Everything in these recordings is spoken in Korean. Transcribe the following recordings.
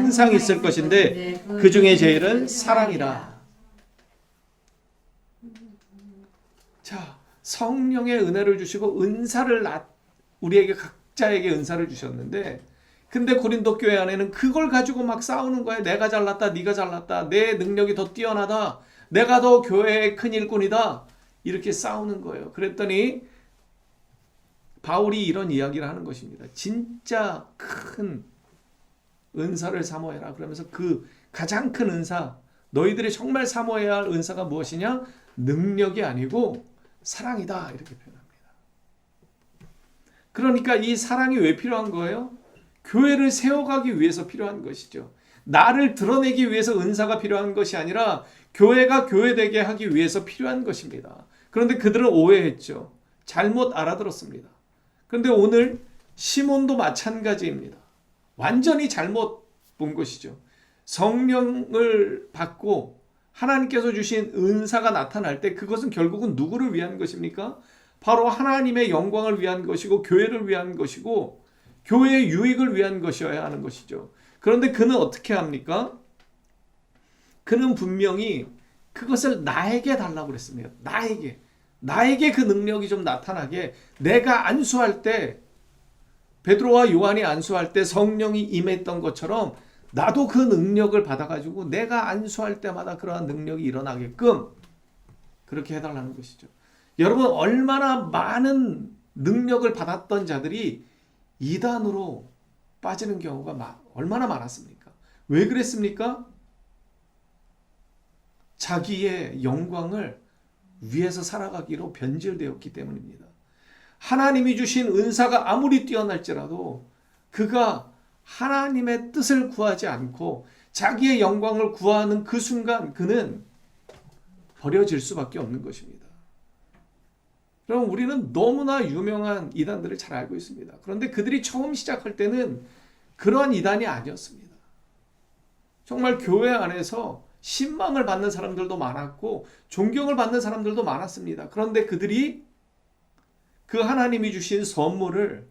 항상 있을 것인데 그 중에 제일은 사랑이라. 자, 성령의 은혜를 주시고 은사를 우리에게 각자에게 은사를 주셨는데, 근데 고린도 교회 안에는 그걸 가지고 막 싸우는 거예요. 내가 잘났다, 네가 잘났다, 내 능력이 더 뛰어나다, 내가 더 교회의 큰 일꾼이다, 이렇게 싸우는 거예요. 그랬더니 바울이 이런 이야기를 하는 것입니다. 진짜 큰 은사를 사모해라. 그러면서 그 가장 큰 은사, 너희들이 정말 사모해야 할 은사가 무엇이냐? 능력이 아니고 사랑이다, 이렇게 표현합니다. 그러니까 이 사랑이 왜 필요한 거예요? 교회를 세워가기 위해서 필요한 것이죠. 나를 드러내기 위해서 은사가 필요한 것이 아니라 교회가 교회되게 하기 위해서 필요한 것입니다. 그런데 그들은 오해했죠. 잘못 알아들었습니다. 그런데 오늘 시몬도 마찬가지입니다. 완전히 잘못 본 것이죠. 성령을 받고 하나님께서 주신 은사가 나타날 때 그것은 결국은 누구를 위한 것입니까? 바로 하나님의 영광을 위한 것이고 교회를 위한 것이고 교회의 유익을 위한 것이어야 하는 것이죠. 그런데 그는 어떻게 합니까? 그는 분명히 그것을 나에게 달라고 그랬습니다. 나에게 그 능력이 좀 나타나게. 내가 안수할 때, 베드로와 요한이 안수할 때 성령이 임했던 것처럼 나도 그 능력을 받아가지고 내가 안수할 때마다 그러한 능력이 일어나게끔 그렇게 해달라는 것이죠. 여러분, 얼마나 많은 능력을 받았던 자들이 이단으로 빠지는 경우가 얼마나 많았습니까? 왜 그랬습니까? 자기의 영광을 위해서 살아가기로 변질되었기 때문입니다. 하나님이 주신 은사가 아무리 뛰어날지라도 그가 하나님의 뜻을 구하지 않고 자기의 영광을 구하는 그 순간 그는 버려질 수밖에 없는 것입니다. 그럼 우리는 너무나 유명한 이단들을 잘 알고 있습니다. 그런데 그들이 처음 시작할 때는 그러한 이단이 아니었습니다. 정말 교회 안에서 신망을 받는 사람들도 많았고 존경을 받는 사람들도 많았습니다. 그런데 그들이 그 하나님이 주신 선물을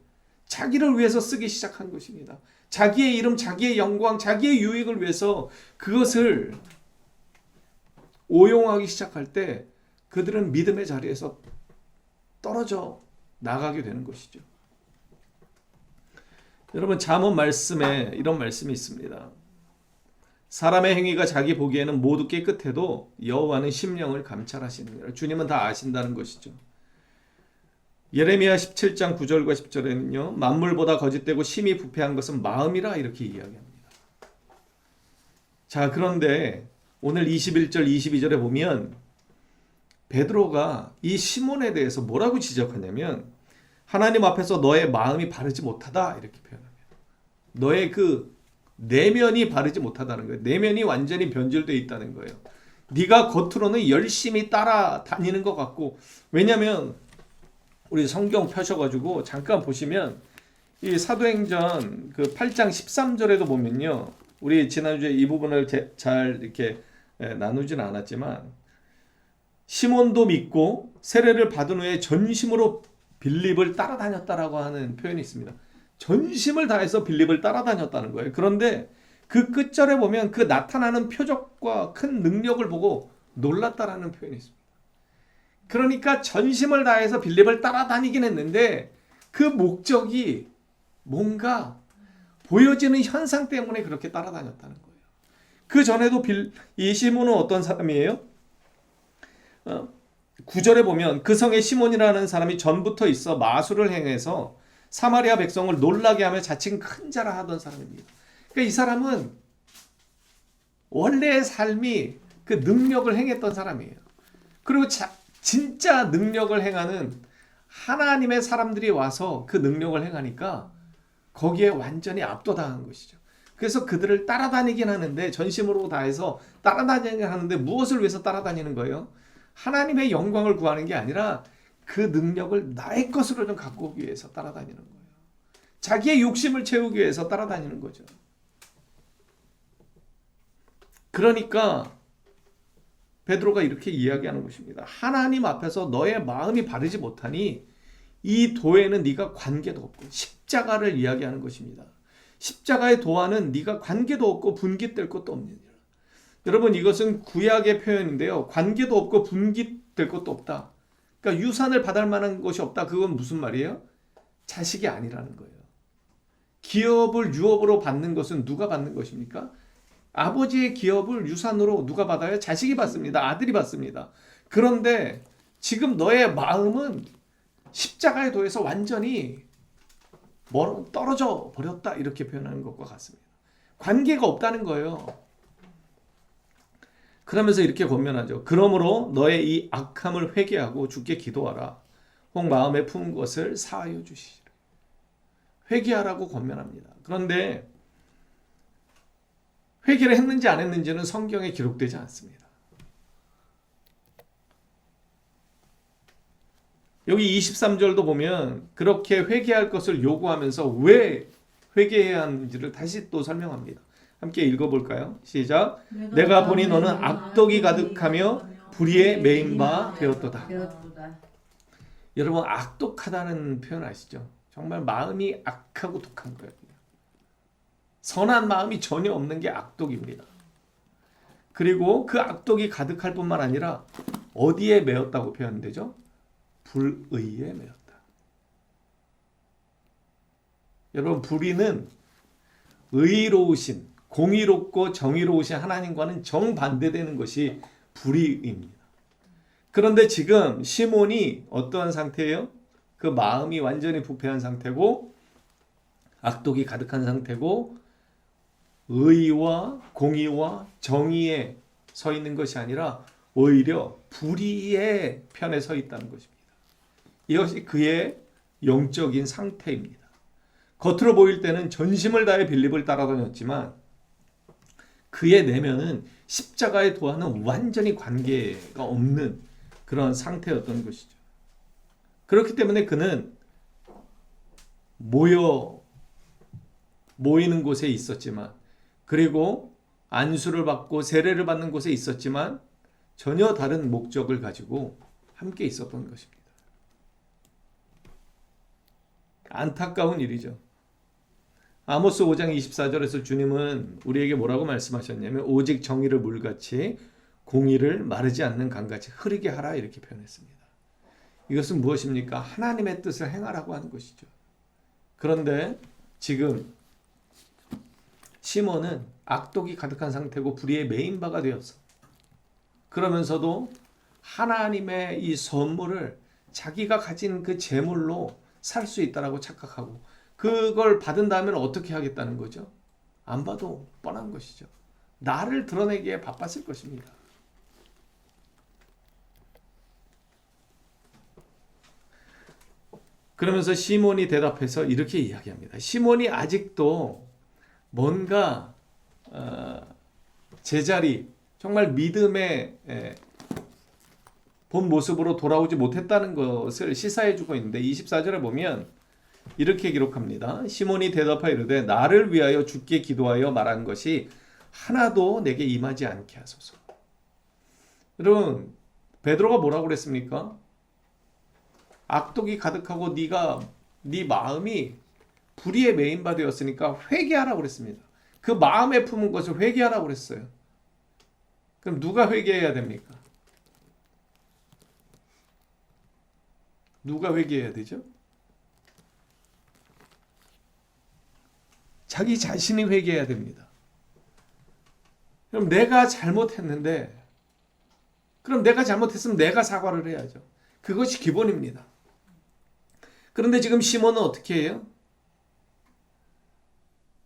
자기를 위해서 쓰기 시작한 것입니다. 자기의 이름, 자기의 영광, 자기의 유익을 위해서 그것을 오용하기 시작할 때 그들은 믿음의 자리에서 떨어져 나가게 되는 것이죠. 여러분, 잠언 말씀에 이런 말씀이 있습니다. 사람의 행위가 자기 보기에는 모두 깨끗해도 여호와는 심령을 감찰하시느니라. 주님은 다 아신다는 것이죠. 예레미야 17장 9절과 10절에는요. 만물보다 거짓되고 심히 부패한 것은 마음이라, 이렇게 이야기합니다. 자, 그런데 오늘 21절 22절에 보면 베드로가 이 시몬에 대해서 뭐라고 지적하냐면 하나님 앞에서 너의 마음이 바르지 못하다, 이렇게 표현합니다. 너의 그 내면이 바르지 못하다는 거예요. 내면이 완전히 변질되어 있다는 거예요. 네가 겉으로는 열심히 따라다니는 것 같고, 왜냐하면 우리 성경 펴셔가지고 잠깐 보시면 이 사도행전 그 8장 13절에도 보면요. 우리 지난주에 이 부분을 잘 이렇게 나누지는 않았지만 시몬도 믿고 세례를 받은 후에 전심으로 빌립을 따라다녔다라고 하는 표현이 있습니다. 전심을 다해서 빌립을 따라다녔다는 거예요. 그런데 그 끝절에 보면 그 나타나는 표적과 큰 능력을 보고 놀랐다라는 표현이 있습니다. 그러니까 전심을 다해서 빌립을 따라다니긴 했는데 그 목적이 뭔가 보여지는 현상 때문에 그렇게 따라다녔다는 거예요. 그 전에도 이 시몬은 어떤 사람이에요? 9절에 보면 그 성에 시몬이라는 사람이 전부터 있어 마술을 행해서 사마리아 백성을 놀라게 하며 자칭 큰 자라 하던 사람입니다. 그러니까 이 사람은 원래의 삶이 그 능력을 행했던 사람이에요. 그리고 진짜 능력을 행하는 하나님의 사람들이 와서 그 능력을 행하니까 거기에 완전히 압도당한 것이죠. 그래서 그들을 따라다니긴 하는데, 전심으로 다해서 따라다니긴 하는데 무엇을 위해서 따라다니는 거예요? 하나님의 영광을 구하는 게 아니라 그 능력을 나의 것으로 좀 갖고 오기 위해서 따라다니는 거예요. 자기의 욕심을 채우기 위해서 따라다니는 거죠. 그러니까 베드로가 이렇게 이야기하는 것입니다. 하나님 앞에서 너의 마음이 바르지 못하니 이 도에는 네가 관계도 없고, 십자가를 이야기하는 것입니다. 십자가의 도화는 네가 관계도 없고 분깃될 것도 없느니라. 여러분 이것은 구약의 표현인데요. 관계도 없고 분깃될 것도 없다. 그러니까 유산을 받을 만한 것이 없다. 그건 무슨 말이에요? 자식이 아니라는 거예요. 기업을 유업으로 받는 것은 누가 받는 것입니까? 아버지의 기업을 유산으로 누가 받아요? 자식이 받습니다. 아들이 받습니다. 그런데 지금 너의 마음은 십자가의 도에서 완전히 떨어져 버렸다. 이렇게 표현하는 것과 같습니다. 관계가 없다는 거예요. 그러면서 이렇게 권면하죠. 그러므로 너의 이 악함을 회개하고 주께 기도하라. 혹 마음에 품은 것을 사하여 주시리라. 회개하라고 권면합니다. 그런데 회개를 했는지 안 했는지는 성경에 기록되지 않습니다. 여기 23절도 보면 그렇게 회개할 것을 요구하면서 왜 회개해야 하는지를 다시 또 설명합니다. 함께 읽어볼까요? 시작. 내가 보니 너는 악독이 가득하며 불의에 매인 바 되었도다. 여러분 악독하다는 표현 아시죠? 정말 마음이 악하고 독한 거예요. 선한 마음이 전혀 없는 게 악독입니다. 그리고 그 악독이 가득할 뿐만 아니라 어디에 매였다고 표현되죠? 불의에 매였다. 여러분 불의는 의로우신 공의롭고 정의로우신 하나님과는 정반대되는 것이 불의입니다. 그런데 지금 시몬이 어떠한 상태예요? 그 마음이 완전히 부패한 상태고 악독이 가득한 상태고 의와 공의와 정의에 서 있는 것이 아니라 오히려 불의의 편에 서 있다는 것입니다. 이것이 그의 영적인 상태입니다. 겉으로 보일 때는 전심을 다해 빌립을 따라다녔지만 그의 내면은 십자가의 도와는 완전히 관계가 없는 그런 상태였던 것이죠. 그렇기 때문에 그는 모이는 곳에 있었지만 그리고 안수를 받고 세례를 받는 곳에 있었지만 전혀 다른 목적을 가지고 함께 있었던 것입니다. 안타까운 일이죠. 아모스 5장 24절에서 주님은 우리에게 뭐라고 말씀하셨냐면 오직 정의를 물같이 공의를 마르지 않는 강같이 흐르게 하라 이렇게 표현했습니다. 이것은 무엇입니까? 하나님의 뜻을 행하라고 하는 것이죠. 그런데 지금 시몬은 악독이 가득한 상태고 불의의 메인 바가 되었어. 그러면서도 하나님의 이 선물을 자기가 가진 그 재물로 살 수 있다라고 착각하고 그걸 받은 다음에는 어떻게 하겠다는 거죠? 안 봐도 뻔한 것이죠. 나를 드러내기에 바빴을 것입니다. 그러면서 시몬이 대답해서 이렇게 이야기합니다. 시몬이 아직도 뭔가 제자리 정말 믿음의 본 모습으로 돌아오지 못했다는 것을 시사해주고 있는데 24절에 보면 이렇게 기록합니다. 시몬이 대답하여 이르되 나를 위하여 주께 기도하여 말한 것이 하나도 내게 임하지 않게 하소서. 여러분 베드로가 뭐라고 그랬습니까? 악독이 가득하고 네 마음이 불의에 매인 바 되었으니까 회개하라고 그랬습니다. 그 마음에 품은 것을 회개하라고 그랬어요. 그럼 누가 회개해야 됩니까? 누가 회개해야 되죠? 자기 자신이 회개해야 됩니다. 그럼 내가 잘못했는데 그럼 내가 잘못했으면 내가 사과를 해야죠. 그것이 기본입니다. 그런데 지금 시몬은 어떻게 해요?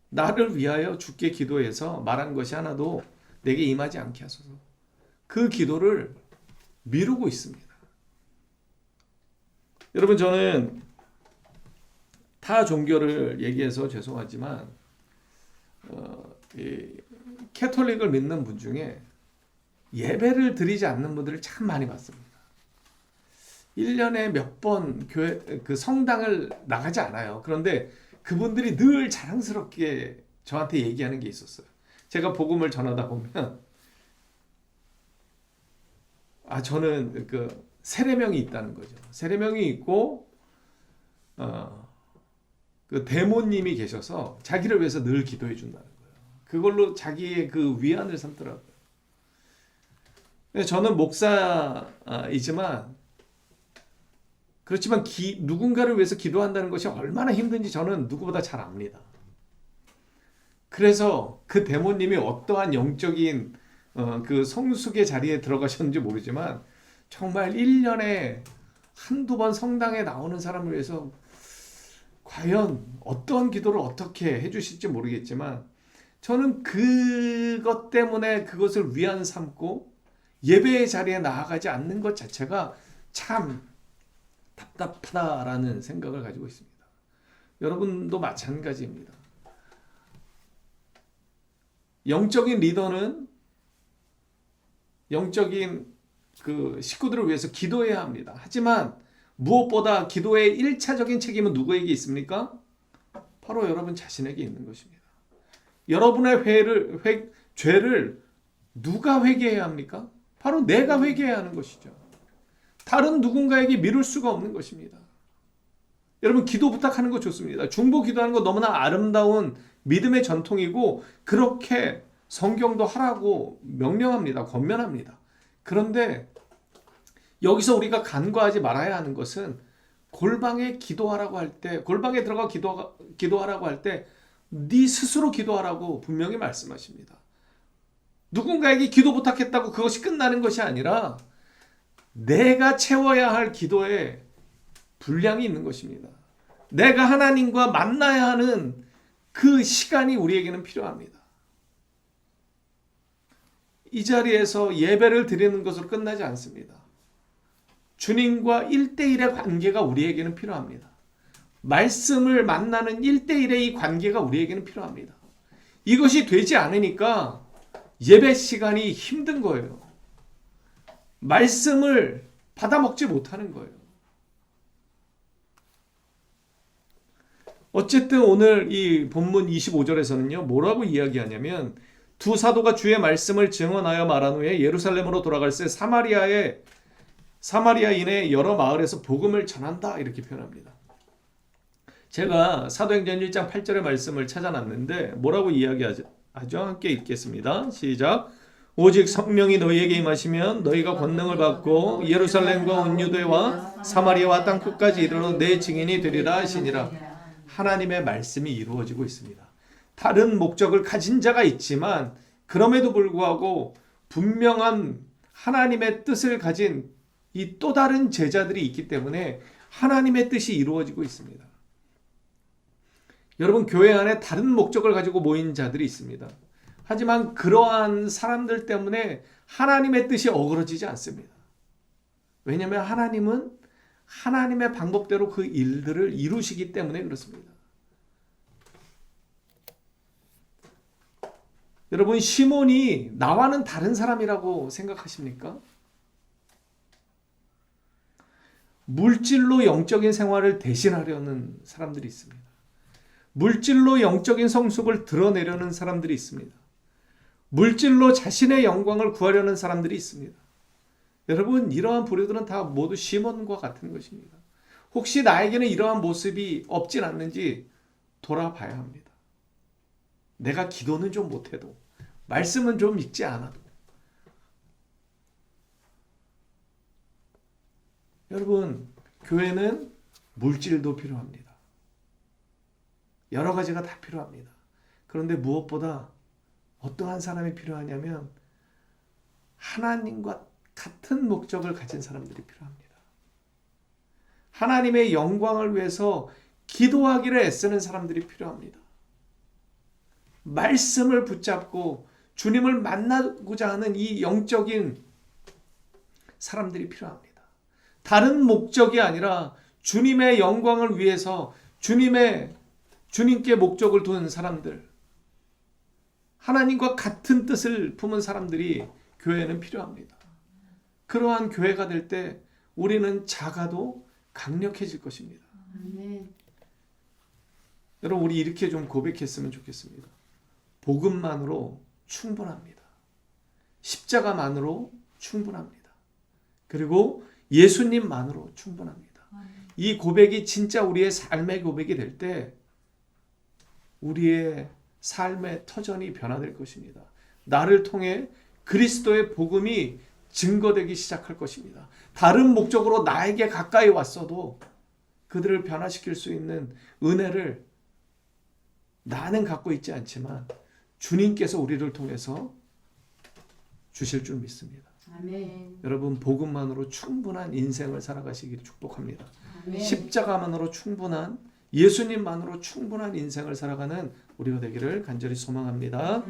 나를 위하여 주께 기도해서 말한 것이 하나도 내게 임하지 않게 하소서. 그 기도를 미루고 있습니다. 여러분 저는 타 종교를 얘기해서 죄송하지만 캐톨릭을 믿는 분 중에 예배를 드리지 않는 분들을 참 많이 봤습니다. 1년에 몇 번 교회 그 성당을 나가지 않아요. 그런데 그분들이 늘 자랑스럽게 저한테 얘기하는 게 있었어요. 제가 복음을 전하다 보면 저는 세례명이 있다는 거죠. 세례명이 있고 그 대모님이 계셔서 자기를 위해서 늘 기도해 준다는 거예요. 그걸로 자기의 그 위안을 삼더라고요. 저는 목사이지만 그렇지만 누군가를 위해서 기도한다는 것이 얼마나 힘든지 저는 누구보다 잘 압니다. 그래서 그 대모님이 어떠한 영적인 그 성숙의 자리에 들어가셨는지 모르지만 정말 1년에 한두 번 성당에 나오는 사람을 위해서 과연 어떠한 기도를 어떻게 해주실지 모르겠지만 저는 그것 때문에 그것을 위안 삼고 예배의 자리에 나아가지 않는 것 자체가 참 답답하다라는 생각을 가지고 있습니다. 여러분도 마찬가지입니다. 영적인 리더는 영적인 그 식구들을 위해서 기도해야 합니다. 하지만 무엇보다 기도의 1차적인 책임은 누구에게 있습니까? 바로 여러분 자신에게 있는 것입니다. 여러분의 죄를 누가 회개해야 합니까? 바로 내가 회개해야 하는 것이죠. 다른 누군가에게 미룰 수가 없는 것입니다. 여러분 기도 부탁하는 거 좋습니다. 중보 기도하는 거 너무나 아름다운 믿음의 전통이고 그렇게 성경도 하라고 명령합니다. 권면합니다. 그런데 여기서 우리가 간과하지 말아야 하는 것은 골방에 기도하라고 할 때, 골방에 들어가 기도하라고 할 때 네 스스로 기도하라고 분명히 말씀하십니다. 누군가에게 기도 부탁했다고 그것이 끝나는 것이 아니라 내가 채워야 할 기도에 분량이 있는 것입니다. 내가 하나님과 만나야 하는 그 시간이 우리에게는 필요합니다. 이 자리에서 예배를 드리는 것으로 끝나지 않습니다. 주님과 1대1의 관계가 우리에게는 필요합니다. 말씀을 만나는 1대1의 이 관계가 우리에게는 필요합니다. 이것이 되지 않으니까 예배 시간이 힘든 거예요. 말씀을 받아먹지 못하는 거예요. 어쨌든 오늘 이 본문 25절에서는요, 뭐라고 이야기하냐면 두 사도가 주의 말씀을 증언하여 말한 후에 예루살렘으로 돌아갈새 사마리아인의 여러 마을에서 복음을 전한다 이렇게 표현합니다. 제가 사도행전 1장 8절의 말씀을 찾아놨는데 뭐라고 이야기하죠? 함께 읽겠습니다. 시작. 오직 성령이 너희에게 임하시면 너희가 권능을 받고 예루살렘과 온 유대와 사마리아와 땅 끝까지 이르러 내 증인이 되리라 하시니라. 하나님의 말씀이 이루어지고 있습니다. 다른 목적을 가진 자가 있지만 그럼에도 불구하고 분명한 하나님의 뜻을 가진 이 또 다른 제자들이 있기 때문에 하나님의 뜻이 이루어지고 있습니다. 여러분 교회 안에 다른 목적을 가지고 모인 자들이 있습니다. 하지만 그러한 사람들 때문에 하나님의 뜻이 어그러지지 않습니다. 왜냐하면 하나님은 하나님의 방법대로 그 일들을 이루시기 때문에 그렇습니다. 여러분 시몬이 나와는 다른 사람이라고 생각하십니까? 물질로 영적인 생활을 대신하려는 사람들이 있습니다. 물질로 영적인 성숙을 드러내려는 사람들이 있습니다. 물질로 자신의 영광을 구하려는 사람들이 있습니다. 여러분 이러한 부류들은 다 모두 시몬과 같은 것입니다. 혹시 나에게는 이러한 모습이 없진 않는지 돌아봐야 합니다. 내가 기도는 좀 못해도 말씀은 좀 읽지 않아도 여러분 교회는 물질도 필요합니다. 여러 가지가 다 필요합니다. 그런데 무엇보다 어떠한 사람이 필요하냐면 하나님과 같은 목적을 가진 사람들이 필요합니다. 하나님의 영광을 위해서 기도하기를 애쓰는 사람들이 필요합니다. 말씀을 붙잡고 주님을 만나고자 하는 이 영적인 사람들이 필요합니다. 다른 목적이 아니라 주님의 영광을 위해서 주님께 목적을 둔 사람들, 하나님과 같은 뜻을 품은 사람들이 교회에는 필요합니다. 그러한 교회가 될 때 우리는 작아도 강력해질 것입니다. 여러분 우리 이렇게 좀 고백했으면 좋겠습니다. 복음만으로 충분합니다. 십자가만으로 충분합니다. 그리고 예수님만으로 충분합니다. 이 고백이 진짜 우리의 삶의 고백이 될 때 우리의 삶의 터전이 변화될 것입니다. 나를 통해 그리스도의 복음이 증거되기 시작할 것입니다. 다른 목적으로 나에게 가까이 왔어도 그들을 변화시킬 수 있는 은혜를 나는 갖고 있지 않지만 주님께서 우리를 통해서 주실 줄 믿습니다. 아멘. 여러분, 복음만으로 충분한 인생을 살아가시기를 축복합니다. 아멘. 십자가만으로 충분한, 예수님만으로 충분한 인생을 살아가는 우리가 되기를 간절히 소망합니다.